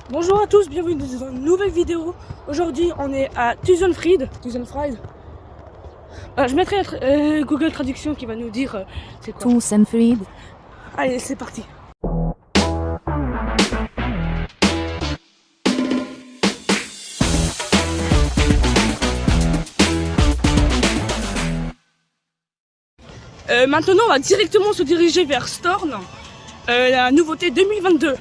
Bonjour à tous, bienvenue dans une nouvelle vidéo. Aujourd'hui on est à Tusenfried. Je mettrai Google Traduction qui va nous dire c'est quoi. Tusenfried. Allez, c'est parti. Maintenant on va directement se diriger vers Storn, la nouveauté 2022.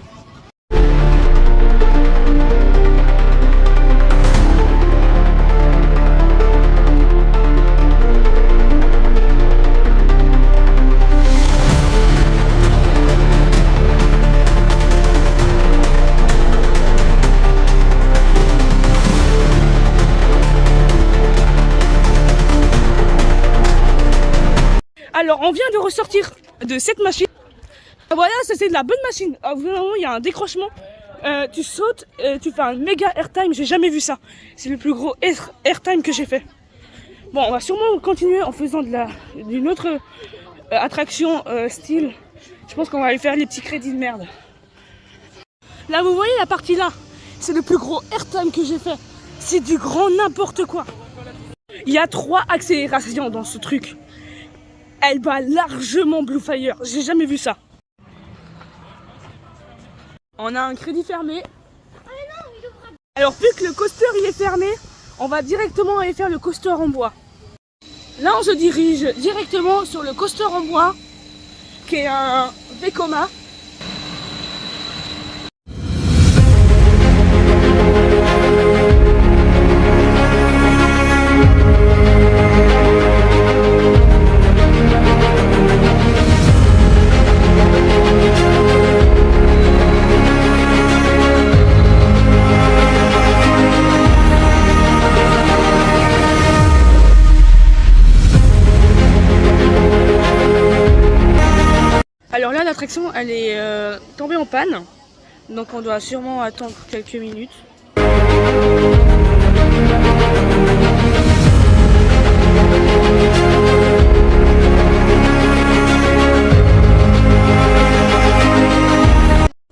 Alors on vient de ressortir de cette machine. Voilà, ça c'est de la bonne machine. Vraiment, il y a un décrochement. Tu sautes, tu fais un méga airtime. J'ai jamais vu ça. C'est le plus gros airtime que j'ai fait. Bon, on va sûrement continuer en faisant d'une autre attraction style. Je pense qu'on va aller faire les petits crédits de merde. Là, vous voyez la partie là. C'est le plus gros airtime que j'ai fait. C'est du grand n'importe quoi. Il y a 3 accélérations dans ce truc. Elle bat largement Blue Fire. J'ai jamais vu ça. On a un crédit fermé. Alors, vu que le coaster il est fermé, on va directement aller faire le coaster en bois. Là, on se dirige directement sur le coaster en bois, qui est un Vekoma. Alors là, l'attraction, elle est tombée en panne. Donc on doit sûrement attendre quelques minutes.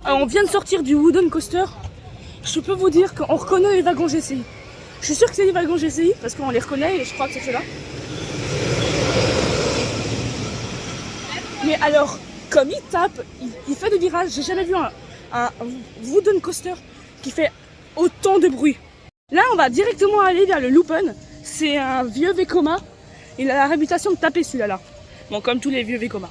Alors, on vient de sortir du Wooden Coaster. Je peux vous dire qu'on reconnaît les wagons GCI. Je suis sûr que c'est les wagons GCI parce qu'on les reconnaît et je crois que c'est ceux-là. Mais alors, comme il tape, il fait des virages. J'ai jamais vu un Wooden Coaster qui fait autant de bruit. Là, on va directement aller vers le Loopen. C'est un vieux Vekoma. Il a la réputation de taper celui-là. Bon, comme tous les vieux Vekoma.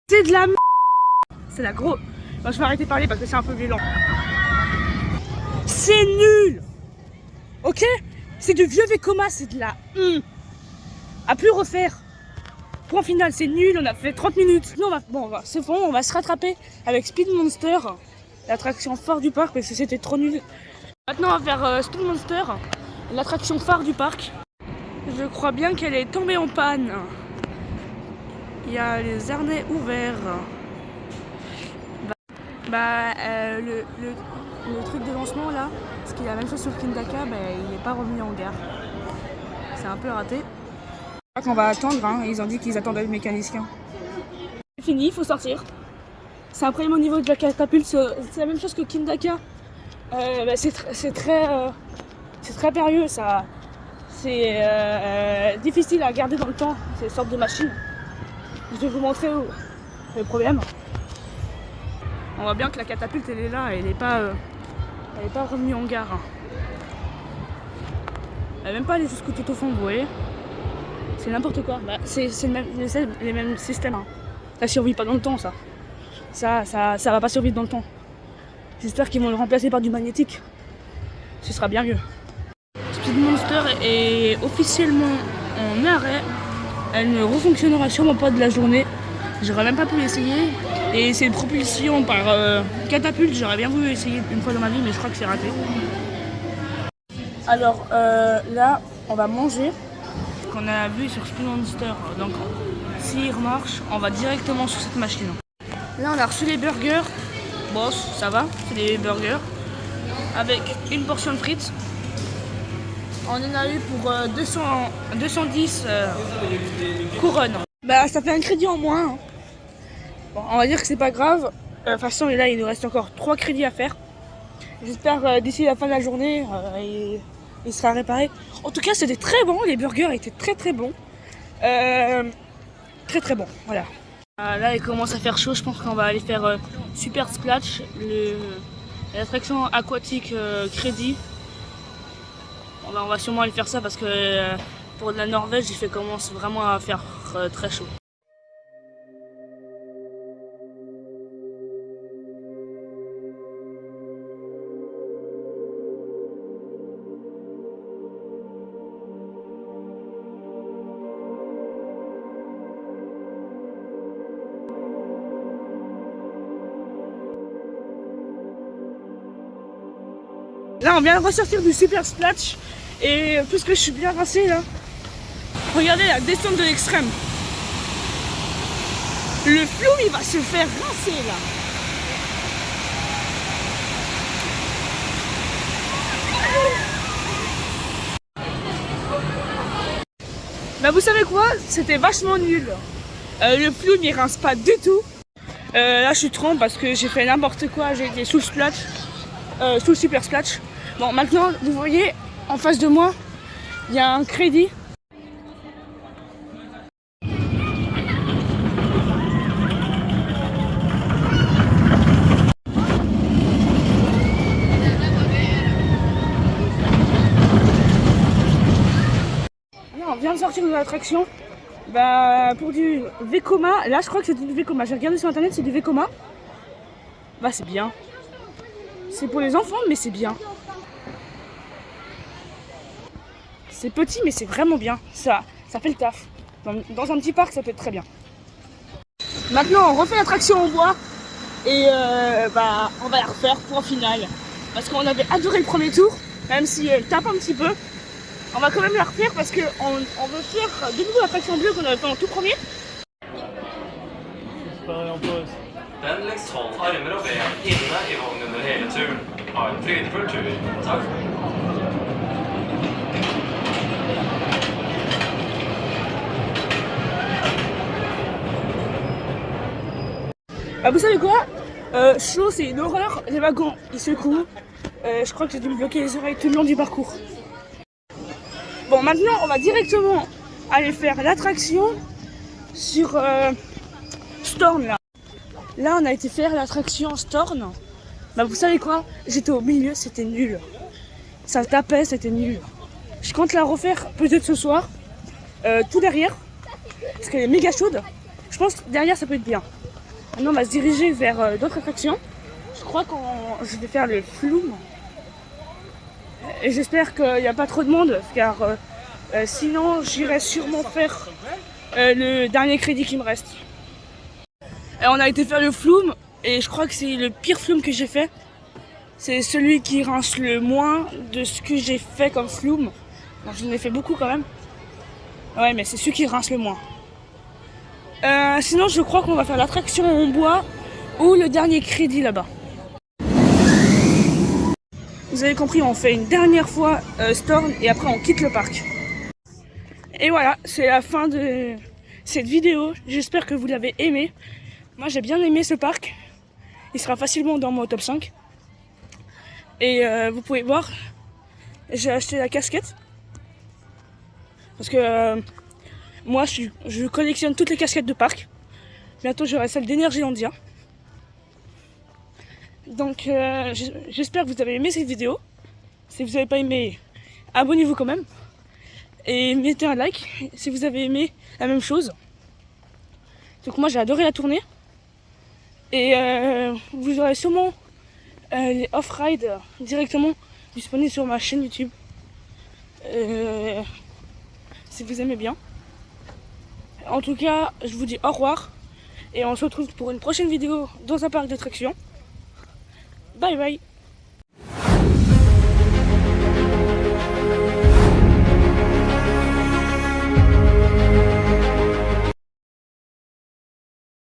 C'est de la m***. C'est la grosse. Bon, je vais arrêter de parler parce que c'est un peu violent. C'est nul. Ok. C'est du vieux Vekoma, c'est de la à plus refaire. Point final, c'est nul, on a fait 30 minutes. Non, c'est bon, on va se rattraper avec Speed Monster, l'attraction phare du parc parce que c'était trop nul. Maintenant, on va faire Speed Monster, l'attraction phare du parc. Je crois bien qu'elle est tombée en panne. Il y a les harnais ouverts. Le truc de lancement là, parce qu'il y a la même chose sur Kindaka, il n'est pas revenu en gare. C'est un peu raté. Je crois qu'on va attendre, hein. Ils ont dit qu'ils attendaient le mécanicien. C'est fini, il faut sortir. C'est un problème au niveau de la catapulte, c'est la même chose que Kindaka. C'est très périlleux, ça. C'est difficile à garder dans le temps, ces sortes de machines. Je vais vous montrer le problème. On voit bien que la catapulte elle est là, elle n'est pas revenue en gare. Elle n'est même pas allée jusqu'au tout au fond, vous voyez. C'est n'importe quoi. C'est les mêmes systèmes. Hein. Ça survit pas dans le temps, ça. Ça va pas survivre dans le temps. J'espère qu'ils vont le remplacer par du magnétique. Ce sera bien mieux. Speed Monster est officiellement en arrêt. Elle ne refonctionnera sûrement pas de la journée. J'aurais même pas pu l'essayer. Et c'est une propulsion par catapulte. J'aurais bien voulu essayer une fois dans ma vie, mais je crois que c'est raté. Alors là, on va manger. qu'on a vu sur Spin Monster. Donc s'il remarche, on va directement sur cette machine. Là on a reçu les burgers. Bon, ça va, c'est des burgers. Avec une portion de frites. On en a eu pour 210 couronnes. Bah ça fait un crédit en moins. Hein. Bon, on va dire que c'est pas grave. De toute façon là il nous reste encore 3 crédits à faire. J'espère d'ici la fin de la journée il sera réparé. En tout cas c'était très bon, les burgers étaient très bons. Très bon, voilà. Là il commence à faire chaud, je pense qu'on va aller faire Super Splash, l'attraction aquatique crédit. On va sûrement aller faire ça parce que pour la Norvège il commence vraiment à faire très chaud. Là on vient de ressortir du Super Splash et puisque je suis bien rincé là, regardez la descente de l'extrême. Le flume il va se faire rincer là. Bah vous savez quoi, c'était vachement nul. Le flume il rince pas du tout. Là je suis trempe parce que j'ai fait n'importe quoi, j'ai été sous le splash, sous le Super Splash. Bon maintenant vous voyez en face de moi il y a un crédit. Là, on vient de sortir de l'attraction. Bah pour du Vekoma, là je crois que c'est du Vekoma. J'ai regardé sur internet, c'est du Vekoma. Bah c'est bien. C'est pour les enfants mais c'est bien. C'est petit mais c'est vraiment bien, ça fait le taf. Dans un petit parc ça peut être très bien. Maintenant on refait l'attraction en bois et bah on va la refaire pour final. Parce qu'on avait adoré le premier tour, même si elle tape un petit peu. On va quand même la refaire parce qu'on veut faire de nouveau l'attraction bleue qu'on avait fait en tout premier. Den läggs 12 armar och ben inne i vagnen under hela turen. Ha en fridfull tur. Tack. Ah, vous savez quoi, chaud c'est une horreur, les wagons ils secouent. Je crois que j'ai dû me bloquer les oreilles tout le long du parcours. Bon maintenant on va directement aller faire l'attraction sur Storm là. Là on a été faire l'attraction Storm. Bah vous savez quoi, j'étais au milieu, c'était nul. Ça tapait, c'était nul. Je compte la refaire peut-être ce soir, tout derrière, parce qu'elle est méga chaude. Je pense que derrière ça peut être bien. Maintenant on va se diriger vers d'autres attractions. Je crois que je vais faire le Flume. Et j'espère qu'il n'y a pas trop de monde, car sinon j'irai sûrement faire le dernier crédit qui me reste. Et on a été faire le Flume, et je crois que c'est le pire Flume que j'ai fait. C'est celui qui rince le moins de ce que j'ai fait comme Flume. Bon, j'en ai fait beaucoup quand même. Ouais, mais c'est celui qui rince le moins. Sinon je crois qu'on va faire l'attraction en bois ou le dernier crédit là-bas. Vous avez compris, on fait une dernière fois Storm et après on quitte le parc. Et voilà, c'est la fin de cette vidéo. J'espère que vous l'avez aimé. Moi j'ai bien aimé ce parc. Il sera facilement dans mon top 5. Et vous pouvez voir, j'ai acheté la casquette. Parce que moi je collectionne toutes les casquettes de parc. Bientôt j'aurai celle d'Energylandia. Donc j'espère que vous avez aimé cette vidéo. Si vous n'avez pas aimé, abonnez-vous quand même. Et mettez un like si vous avez aimé la même chose. Donc moi j'ai adoré la tournée. Et vous aurez sûrement les off-ride directement disponibles sur ma chaîne YouTube. Si vous aimez bien. En tout cas, je vous dis au revoir. Et on se retrouve pour une prochaine vidéo dans un parc d'attractions. Bye bye.